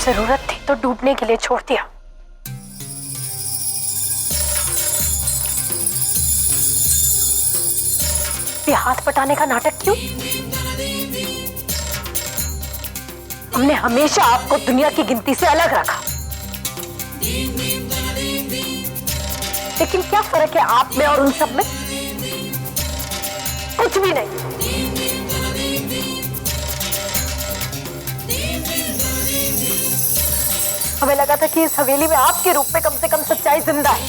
जरूरत थी तो डूबने के लिए छोड़ दिया। ये हाथ पटाने का नाटक क्यों? हमने हमेशा आपको दुनिया की गिनती से अलग रखा, लेकिन क्या फर्क है आप में और उन सब में? कुछ भी नहीं। हमें लगा था कि इस हवेली में आपके रूप में कम से कम सच्चाई जिंदा है।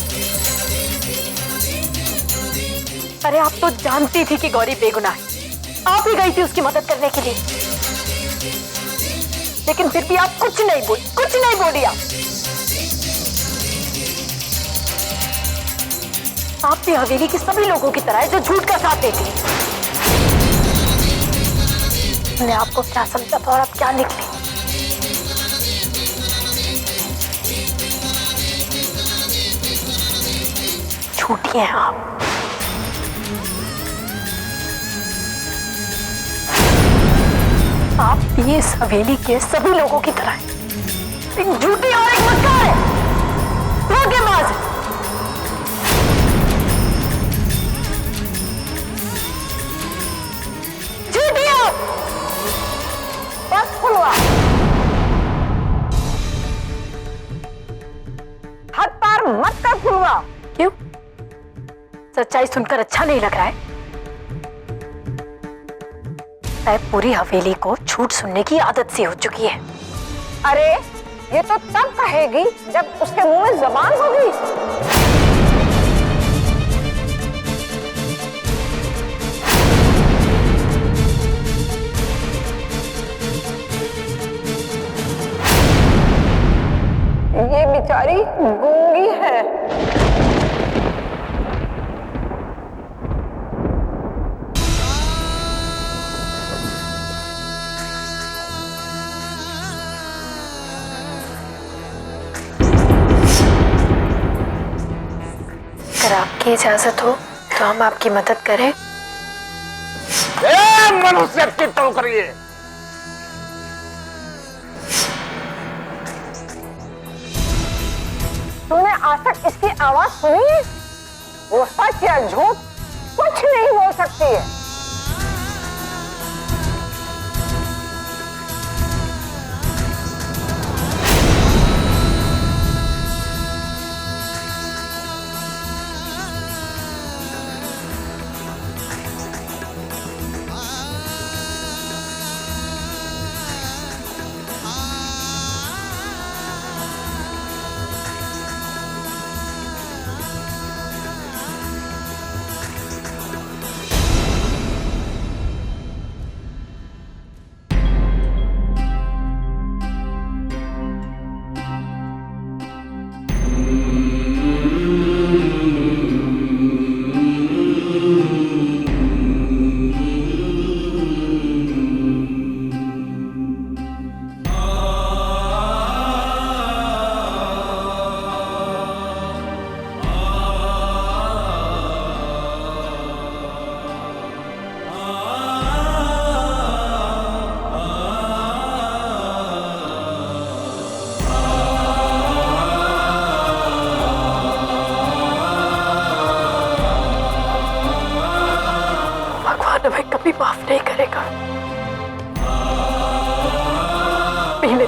अरे आप तो जानती थी कि गौरी बेगुनाह है, आप ही गई थी उसकी मदद करने के लिए, लेकिन फिर भी आप कुछ नहीं बोली। आप भी हवेली की सभी लोगों की तरह है जो झूठ का साथ देती है। मैंने आपको क्या समझा था और आप क्या निकले? झूठी हैं आप। आप भी इस हवेली के सभी लोगों की तरह हैं, एक झूठी और एक मक्कार है, धोखेबाज है। झूठी हो। बस फुलवा, हाथ पार मत कर फुलवा। क्यों? सच्चाई सुनकर अच्छा नहीं लग रहा है? पूरी हवेली को झूठ सुनने की आदत सी हो चुकी है। अरे ये तो तब कहेगी जब उसके मुंह में जबान होगी। ये बेचारी गूंगी है। अगर आपकी इजाजत हो तो हम आपकी मदद करें। मनुष्य की टोकरी है। तूने आज तक इसकी आवाज सुनी है? वो सच या झूठ कुछ नहीं बोल सकती है। हमें कभी माफ नहीं करेगा। पहले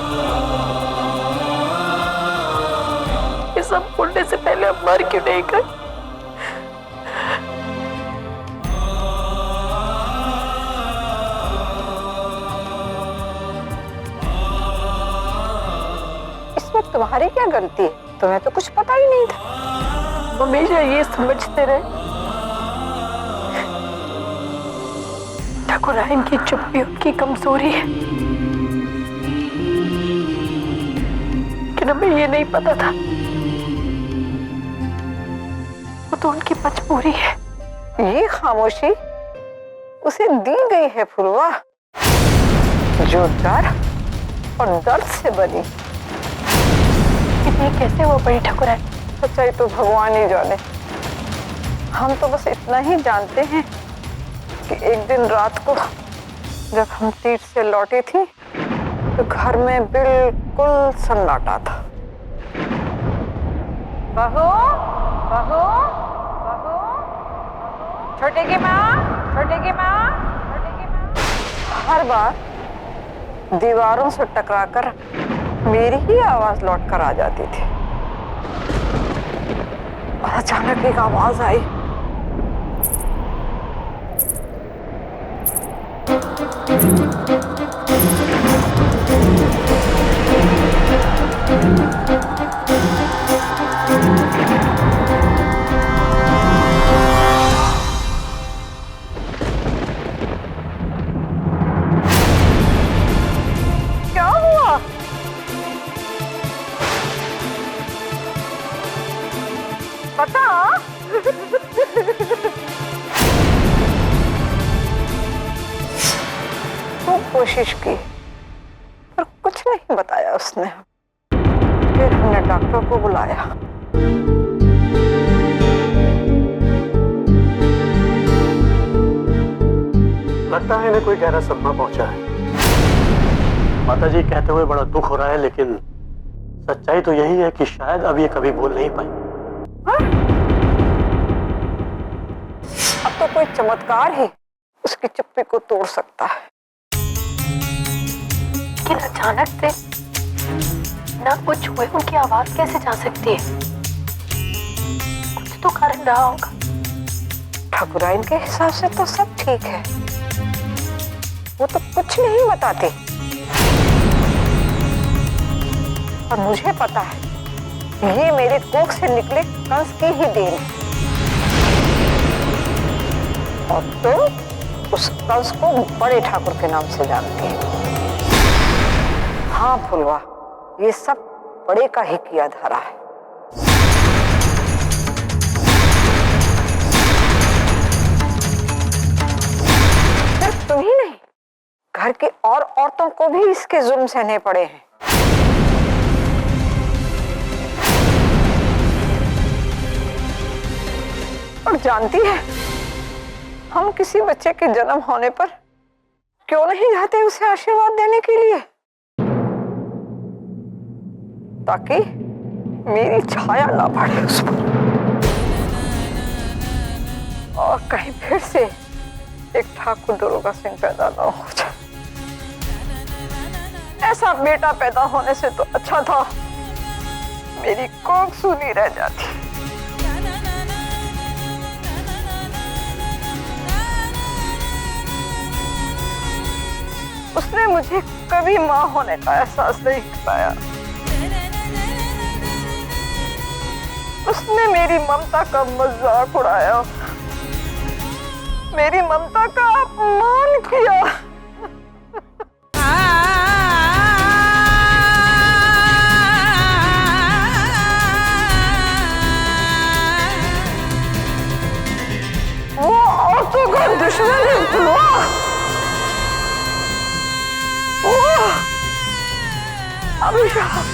ये सब बोलने से पहले हम मर क्यों नहीं गए? इसमें तुम्हारी क्या गलती है? तुम्हें तो कुछ पता ही नहीं था। हमेशा ये समझते रहे ठाकुराइन की चुप्पी उनकी कमजोरी है, लेकिन हमें ये नहीं पता था वो तो उनकी मजबूरी है। ये खामोशी उसे दी गई है फुलवा, जो डर और दर्द से बनी। इतनी कैसे वो बड़ी ठाकुराइन? सच्चाई तो भगवान ही जाने। हम तो बस इतना ही जानते हैं कि एक दिन रात को जब हम तीर्थ से लौटी थी तो घर में बिल्कुल सन्नाटा था। बहू, बहू, बहू, छोटे की माँ, छोटे की माँ, छोटे की माँ। हर बार दीवारों से टकराकर मेरी ही आवाज लौट कर आ जाती थी। और अचानक एक आवाज आई, क्या हुआ? पता खूब कोशिश की पर कुछ नहीं बताया उसने। फिर हमने डॉक्टर को बुलाया। लगता है इन्हें कोई गहरा सदमा पहुंचा है। माता जी कहते हुए बड़ा दुख हो रहा है, लेकिन सच्चाई तो यही है कि शायद अब ये कभी बोल नहीं पाई। अब तो कोई चमत्कार ही उसकी चुप्पी को तोड़ सकता है। लेकिन अचानक से ना कुछ हुए उनकी आवाज कैसे जा सकती है? कुछ तो कारण रहा होगा। ठाकुराइन के हिसाब से तो सब ठीक है, वो तो कुछ नहीं बताती। और मुझे पता है ये मेरे कोख से निकले कंस की ही देन है। और तो उस कंस को बड़े ठाकुर के नाम से जानती है। हाँ फुलवा, ये सब बड़े का ही किया धरा है। सिर्फ तुम ही नहीं, घर की और औरतों को भी इसके जुल्म सहने पड़े हैं। और जानती है, हम किसी बच्चे के जन्म होने पर क्यों नहीं जाते उसे आशीर्वाद देने के लिए, ताकि मेरी छाया ना पड़े उस पर और कहीं फिर से एक ठाकुर दरोगा सिंह पैदा ना हो जाए। ऐसा बेटा पैदा होने से तो अच्छा था मेरी कोख सूनी रह जाती। उसने मुझे कभी माँ होने का एहसास नहीं कराया। उसने मेरी ममता का मजाक उड़ाया, मेरी ममता का अपमान किया। वो औरतों का दुश्मन है फुलवा। अभिशाप।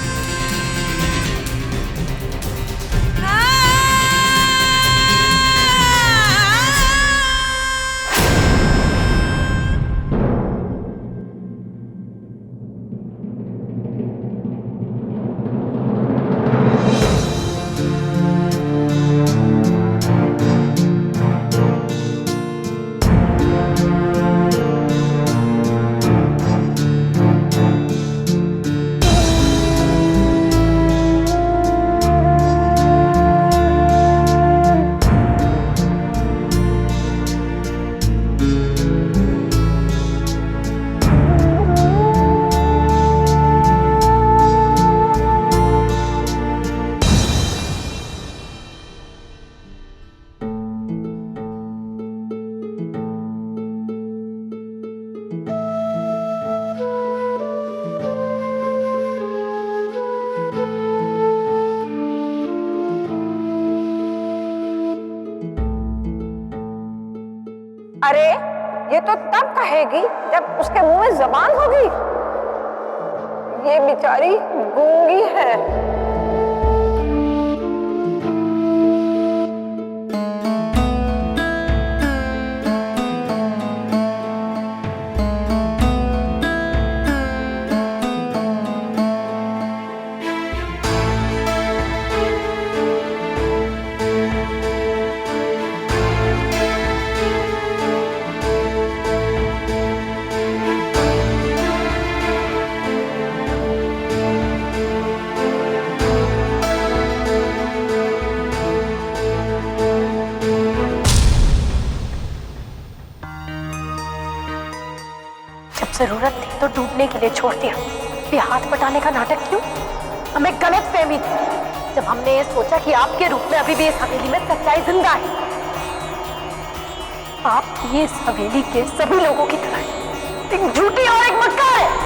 अरे ये तो तब कहेगी जब उसके मुंह में जबान होगी। ये बेचारी गूंगी है। जब जरूरत थी तो डूबने के लिए छोड़ दिया। ये हाथ बटाने का नाटक क्यों? हमें गलत फहमी थी जब हमने ये सोचा कि आपके रूप में अभी भी इस हवेली में सच्चाई जिंदा है। आप भी इस हवेली के सभी लोग की तरह एक झूठी और एक मक्कार है।